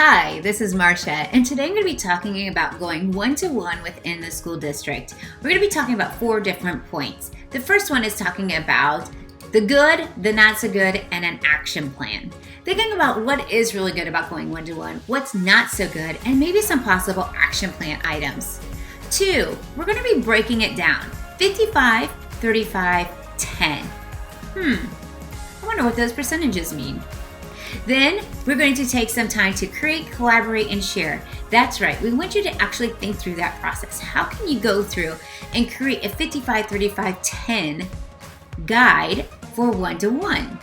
Hi, this is Marcia, and today I'm going to be talking about going one-to-one within the school district. We're going to be talking about 4 different points. The first one is talking about the good, the not so good, and an action plan. Thinking about what is really good about going one-to-one, what's not so good, and maybe some possible action plan items. 2, we're going to be breaking it down. 55, 35, 10. I wonder what those percentages mean. Then we're going to take some time to create, collaborate, and share. That's right. We want you to actually think through that process. How can you go through and create a 55, 35, 10 guide for one-to-one?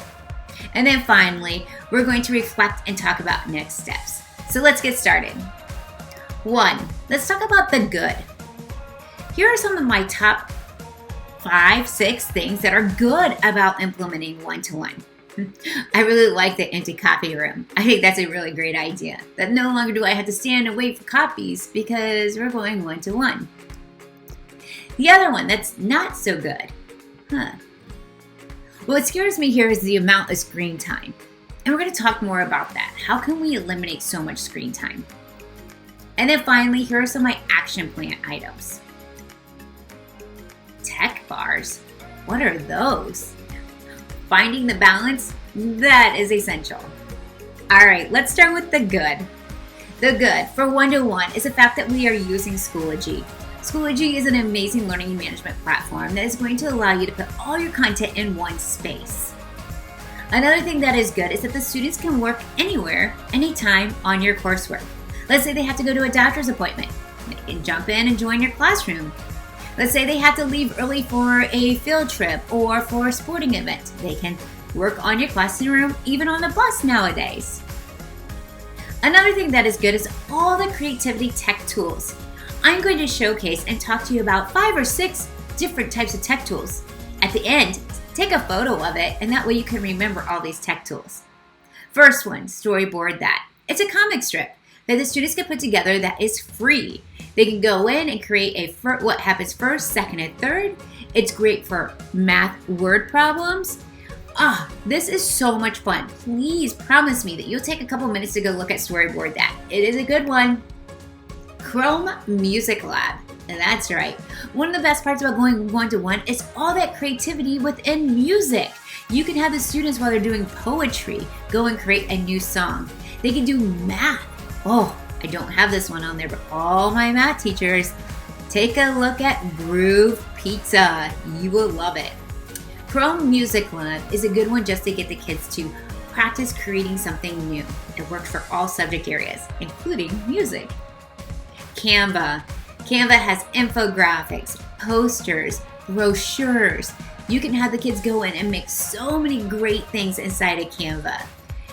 And then finally, we're going to reflect and talk about next steps. So let's get started. 1, let's talk about the good. Here are some of my top 5, 6 things that are good about implementing one-to-one. I really like the empty copy room. I think that's a really great idea. That no longer do I have to stand and wait for copies because we're going one-to-one. The other one that's not so good. What scares me here is the amount of screen time. And we're going to talk more about that. How can we eliminate so much screen time? And then finally, here are some of my action plan items. Tech bars. What are those? Finding the balance, that is essential. All right, let's start with the good. The good for one-to-one is the fact that we are using Schoology. Schoology is an amazing learning management platform that is going to allow you to put all your content in one space. Another thing that is good is that the students can work anywhere, anytime on your coursework. Let's say they have to go to a doctor's appointment. They can jump in and join your classroom. Let's say they have to leave early for a field trip or for a sporting event. They can work on your classroom, even on the bus nowadays. Another thing that is good is all the creativity tech tools. I'm going to showcase and talk to you about 5 or 6 different types of tech tools. At the end, take a photo of it, and that way you can remember all these tech tools. First one, Storyboard That. It's a comic strip that the students can put together that is free. They can go in and create what happens first, second, and third. It's great for math word problems. This is so much fun. Please promise me that you'll take a couple minutes to go look at Storyboard That. It is a good one. Chrome Music Lab. That's right. One of the best parts about going one-to-one is all that creativity within music. You can have the students, while they're doing poetry, go and create a new song. They can do math. I don't have this one on there, but all my math teachers, take a look at Groove Pizza. You will love it. Chrome Music Lab is a good one just to get the kids to practice creating something new. It works for all subject areas, including music. Canva. Canva has infographics, posters, brochures. You can have the kids go in and make so many great things inside of Canva.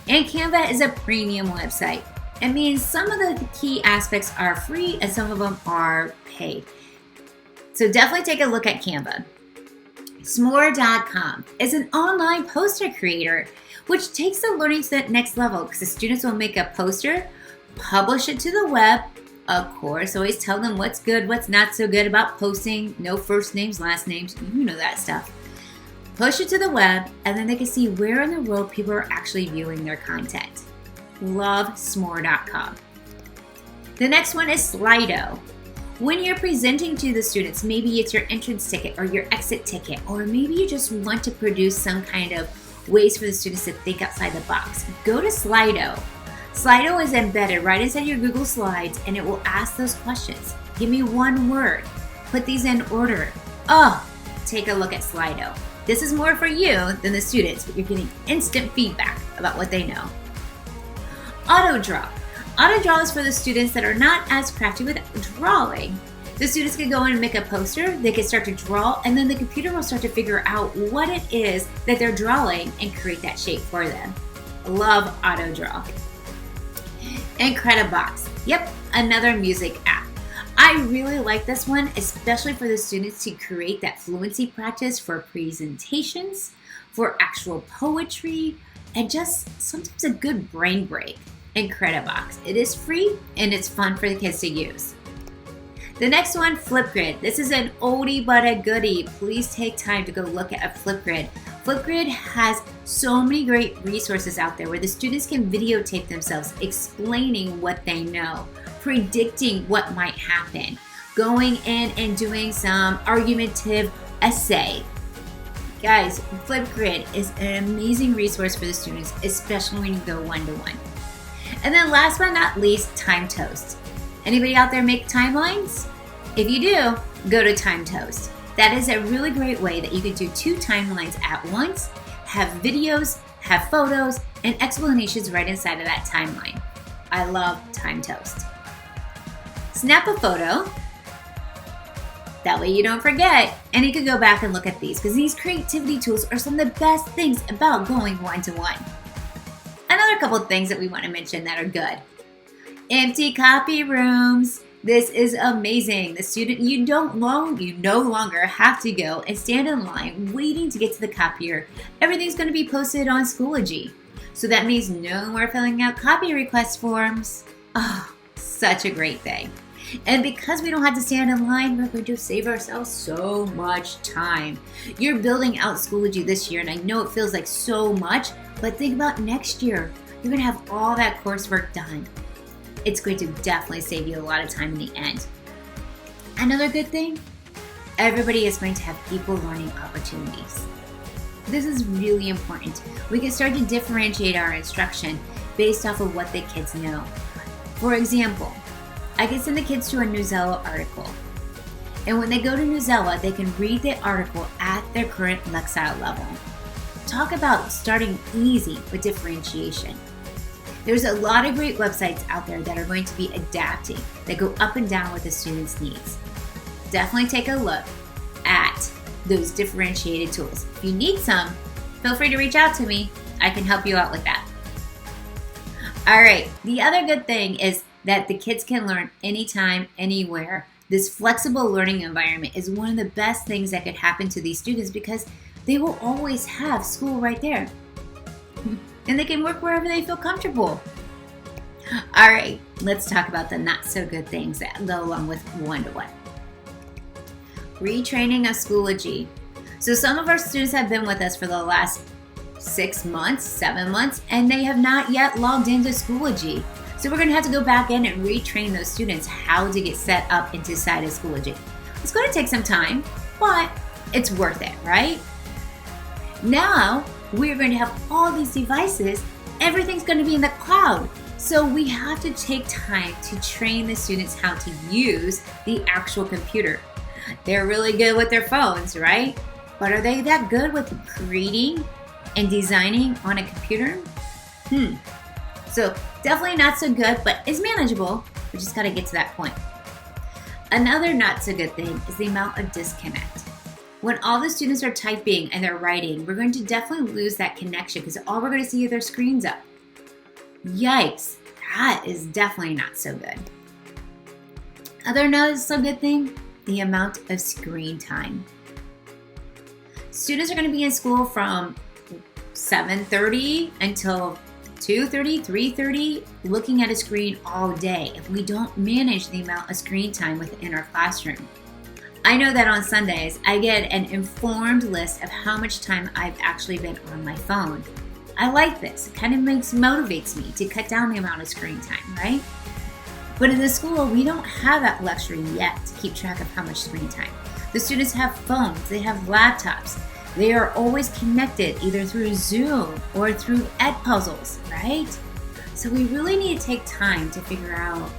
And Canva is a premium website. It means some of the key aspects are free and some of them are paid. So definitely take a look at Canva. S'more.com is an online poster creator, which takes the learning to the next level because the students will make a poster, publish it to the web. Of course, always tell them what's good, what's not so good about posting. No first names, last names, you know that stuff. Push it to the web, and then they can see where in the world people are actually viewing their content. Love S'more.com. The next one is Slido. When you're presenting to the students, maybe it's your entrance ticket or your exit ticket, or maybe you just want to produce some kind of ways for the students to think outside the box. Go to Slido. Slido is embedded right inside your Google Slides, and it will ask those questions. Give me one word. Put these in order. Take a look at Slido. This is more for you than the students, but you're getting instant feedback about what they know. AutoDraw. AutoDraw is for the students that are not as crafty with drawing. The students can go in and make a poster, they can start to draw, and then the computer will start to figure out what it is that they're drawing and create that shape for them. Love AutoDraw. Incredibox. Yep, another music app. I really like this one, especially for the students to create that fluency practice for presentations, for actual poetry, and just sometimes a good brain break. Incredibox. It is free and it's fun for the kids to use. The next one, Flipgrid. This is an oldie but a goodie. Please take time to go look at a Flipgrid Flipgrid has so many great resources out there where the students can videotape themselves explaining what they know, predicting what might happen, going in and doing some argumentative essay. Guys, Flipgrid is an amazing resource for the students, especially when you go one-to-one. And then last but not least, Time Toast. Anybody out there make timelines? If you do, go to Time Toast. That is a really great way that you can do 2 timelines at once, have videos, have photos, and explanations right inside of that timeline. I love Time Toast. Snap a photo. That way you don't forget, and you can go back and look at these because these creativity tools are some of the best things about going one-to-one. Another couple of things that we want to mention that are good. Empty copy rooms. This is amazing. The student, you no longer have to go and stand in line waiting to get to the copier. Everything's going to be posted on Schoology. So that means no more filling out copy request forms. Oh, such a great thing. And because we don't have to stand in line, we're going to save ourselves so much time. You're building out Schoology this year, and I know it feels like so much, but think about next year. You're going to have all that coursework done. It's going to definitely save you a lot of time in the end. Another good thing, everybody is going to have equal learning opportunities. This is really important. We can start to differentiate our instruction based off of what the kids know. For example, I can send the kids to a Newsela article. And when they go to Newsela, they can read the article at their current Lexile level. Talk about starting easy with differentiation. There's a lot of great websites out there that are going to be adapting, that go up and down with the students' needs. Definitely take a look at those differentiated tools. If you need some, feel free to reach out to me. I can help you out with that. All right, the other good thing is that the kids can learn anytime, anywhere. This flexible learning environment is one of the best things that could happen to these students because they will always have school right there. And they can work wherever they feel comfortable. All right, let's talk about the not so good things that go along with one-to-one. Retraining of Schoology. So some of our students have been with us for the last 6 months, 7 months, and they have not yet logged into Schoology. So we're gonna have to go back in and retrain those students how to get set up inside of Schoology. It's gonna take some time, but it's worth it, right? Now, we're going to have all these devices. Everything's going to be in the cloud. So we have to take time to train the students how to use the actual computer. They're really good with their phones, right? But are they that good with creating and designing on a computer? So definitely not so good, but it's manageable. We just got to get to that point. Another not so good thing is the amount of disconnect. When all the students are typing and they're writing, we're going to definitely lose that connection because all we're going to see are their screens up. Yikes, that is definitely not so good. Other not so good thing, the amount of screen time. Students are going to be in school from 7:30 until 2:30, 3:30, looking at a screen all day if we don't manage the amount of screen time within our classroom. I know that on Sundays, I get an informed list of how much time I've actually been on my phone. I like this. It kind of motivates me to cut down the amount of screen time, right? But in the school, we don't have that luxury yet to keep track of how much screen time. The students have phones, they have laptops. They are always connected either through Zoom or through Edpuzzles, right? So we really need to take time to figure out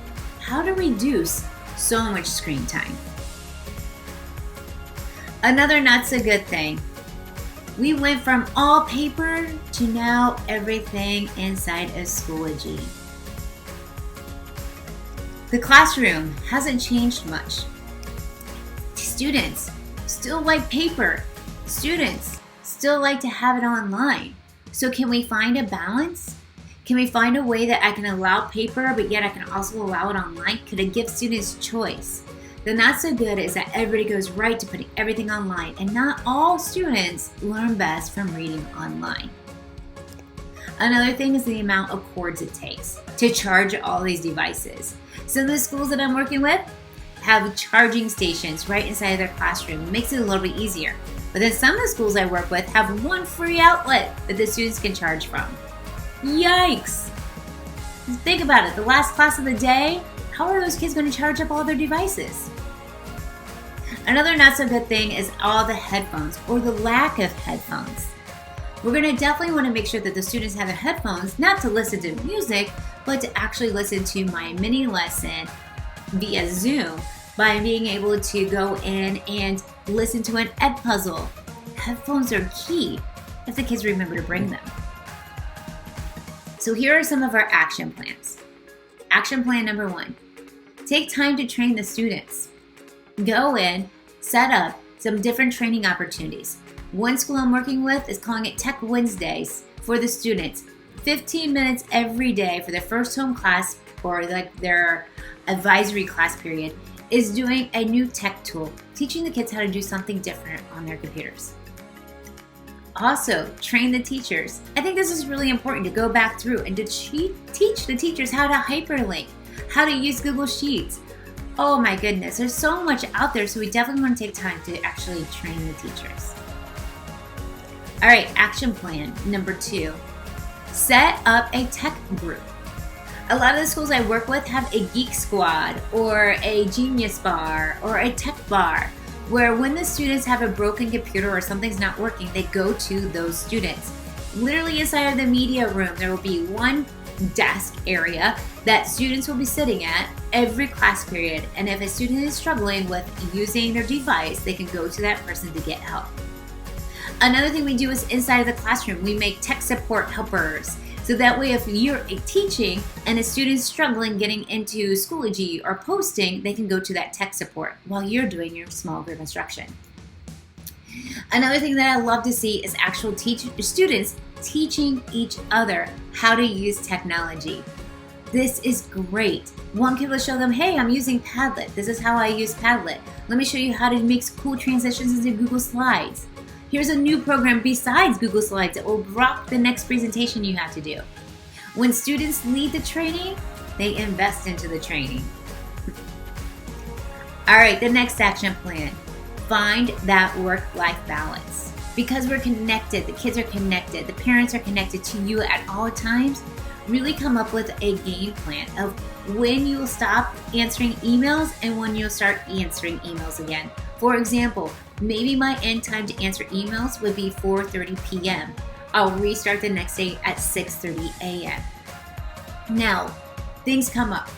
how to reduce so much screen time. Another not so good thing, we went from all paper to now everything inside of Schoology. The classroom hasn't changed much. Students still like paper. Students still like to have it online. So can we find a balance? Can we find a way that I can allow paper, but yet I can also allow it online? Could I give students choice? The not so good is that everybody goes right to putting everything online, and not all students learn best from reading online. Another thing is the amount of cords it takes to charge all these devices. Some of the schools that I'm working with have charging stations right inside of their classroom. It makes it a little bit easier. But then some of the schools I work with have one free outlet that the students can charge from. Yikes! Just think about it, the last class of the day, how are those kids going to charge up all their devices? Another not so good thing is all the headphones or the lack of headphones. We're going to definitely want to make sure that the students have their headphones, not to listen to music, but to actually listen to my mini lesson via Zoom by being able to go in and listen to an ed puzzle. Headphones are key if the kids remember to bring them. So here are some of our action plans. Action plan number 1, take time to train the students. Go in, set up some different training opportunities. One school I'm working with is calling it Tech Wednesdays for the students. 15 minutes every day for their first home class or like their advisory class period is doing a new tech tool, teaching the kids how to do something different on their computers. Also, train the teachers. I think this is really important to go back through and to teach the teachers how to hyperlink, how to use Google Sheets. Oh my goodness, there's so much out there, so we definitely want to take time to actually train the teachers. All right, action plan number 2, set up a tech group. A lot of the schools I work with have a geek squad or a genius bar or a tech bar where when the students have a broken computer or something's not working, they go to those students. Literally inside of the media room, there will be one desk area that students will be sitting at every class period. And if a student is struggling with using their device, they can go to that person to get help. Another thing we do is inside of the classroom, we make tech support helpers. So that way if you're teaching and a student's struggling getting into Schoology or posting, they can go to that tech support while you're doing your small group instruction. Another thing that I love to see is actual students teaching each other how to use technology. This is great. One kid will show them, hey, I'm using Padlet. This is how I use Padlet. Let me show you how to make cool transitions into Google Slides. Here's a new program besides Google Slides that will rock the next presentation you have to do. When students lead the training, they invest into the training. All right, the next action plan. Find that work-life balance. Because we're connected, the kids are connected, the parents are connected to you at all times, really come up with a game plan of when you will stop answering emails and when you'll start answering emails again. For example, maybe my end time to answer emails would be 4:30 p.m. I'll restart the next day at 6:30 a.m. Now, things come up.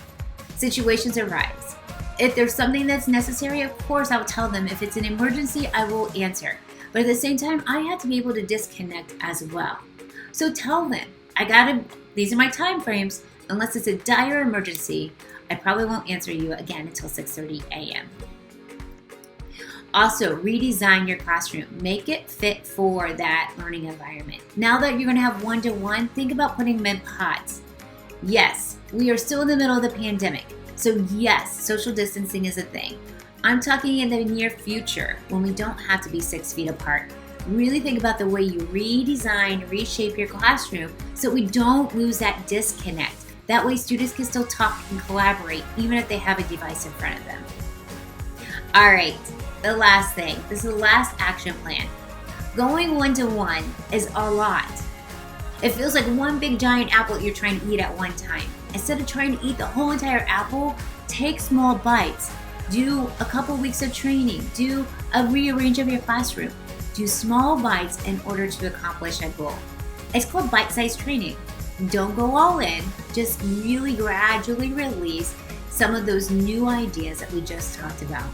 Situations arise. If there's something that's necessary, of course I'll tell them. If it's an emergency, I will answer. But at the same time, I have to be able to disconnect as well. So tell them, these are my time frames. Unless it's a dire emergency, I probably won't answer you again until 6:30 a.m. Also, redesign your classroom. Make it fit for that learning environment. Now that you're going to have one-to-one, think about putting them in pods. Yes, we are still in the middle of the pandemic. So yes, social distancing is a thing. I'm talking in the near future when we don't have to be 6 feet apart. Really think about the way you redesign, reshape your classroom so we don't lose that disconnect. That way students can still talk and collaborate even if they have a device in front of them. All right. The last thing, this is the last action plan. Going one-to-one is a lot. It feels like one big giant apple you're trying to eat at one time. Instead of trying to eat the whole entire apple, take small bites. Do a couple weeks of training. Do a rearrange of your classroom. Do small bites in order to accomplish a goal. It's called bite-sized training. Don't go all in. Just really gradually release some of those new ideas that we just talked about.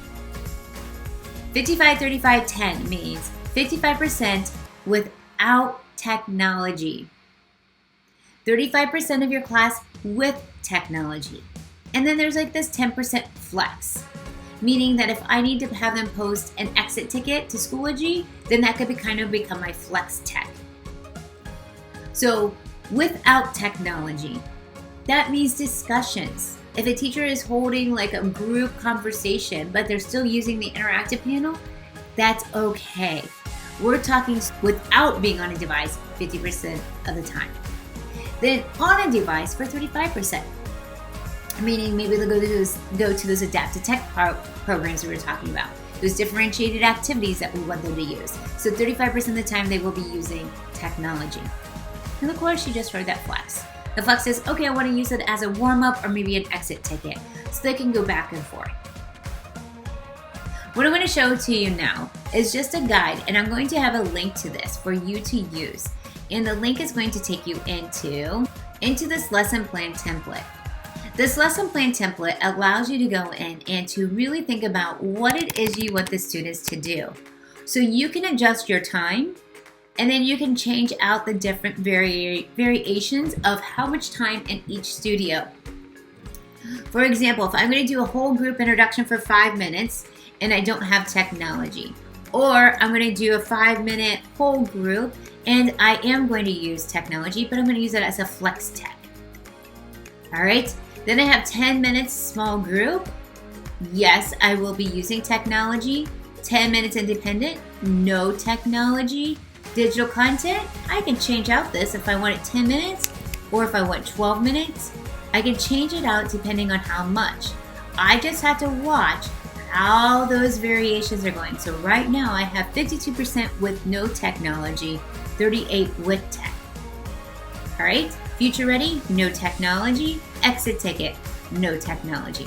55-35-10 means 55% without technology, 35% of your class with technology, and then there's like this 10% flex, meaning that if I need to have them post an exit ticket to Schoology, then that could become my flex tech. So without technology, that means discussions. If a teacher is holding like a group conversation, but they're still using the interactive panel, that's okay. We're talking without being on a device 50% of the time. Then on a device for 35%. Meaning maybe they'll go to those adaptive tech programs we were talking about. those differentiated activities that we want them to use. So 35% of the time they will be using technology. And of course, you just heard that flex. The flex is, okay, I want to use it as a warm-up or maybe an exit ticket, so they can go back and forth. What I'm going to show to you now is just a guide, and I'm going to have a link to this for you to use. And the link is going to take you into this lesson plan template. This lesson plan template allows you to go in and to really think about what it is you want the students to do. So you can adjust your time, and then you can change out the different variations of how much time in each studio. For example, if I'm going to do a whole group introduction for 5 minutes and I don't have technology, or I'm going to do a 5-minute whole group and I am going to use technology, but I'm going to use it as a flex tech. All right, then I have 10 minutes small group. Yes, I will be using technology. 10 minutes independent, no technology. Digital content, I can change out this if I want it 10 minutes or if I want 12 minutes. I can change it out depending on how much. I just have to watch how those variations are going. So right now I have 52% with no technology, 38 with tech. All right, future ready, no technology. Exit ticket, no technology.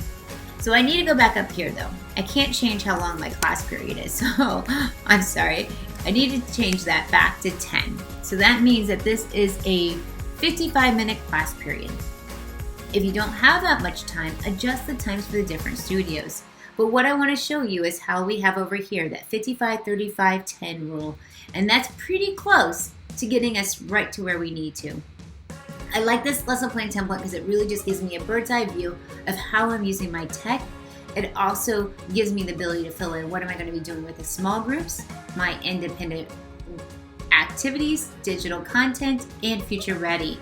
So I need to go back up here though. I can't change how long my class period is, so I'm sorry. I need to change that back to 10. So that means that this is a 55-minute class period. If you don't have that much time, adjust the times for the different studios. But what I want to show you is how we have over here that 55, 35, 10 rule. And that's pretty close to getting us right to where we need to. I like this lesson plan template because it really just gives me a bird's eye view of how I'm using my tech. It also gives me the ability to fill in what am I going to be doing with the small groups, my independent activities, digital content, and future ready.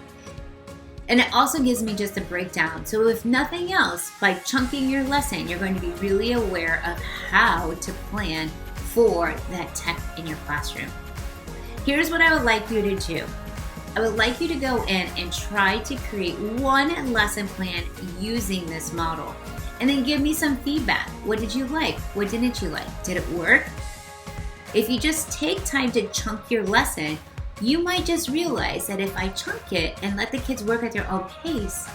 And it also gives me just a breakdown. So if nothing else, by chunking your lesson, you're going to be really aware of how to plan for that tech in your classroom. Here's what I would like you to do. I would like you to go in and try to create one lesson plan using this model. And then give me some feedback. What did you like? What didn't you like? Did it work? If you just take time to chunk your lesson, you might just realize that if I chunk it and let the kids work at their own pace,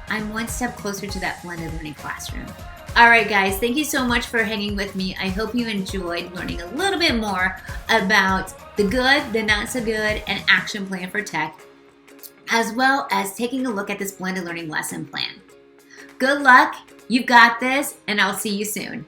I'm one step closer to that blended learning classroom. All right, guys, thank you so much for hanging with me. I hope you enjoyed learning a little bit more about the good, the not so good, and action plan for tech, as well as taking a look at this blended learning lesson plan. Good luck, you've got this, and I'll see you soon.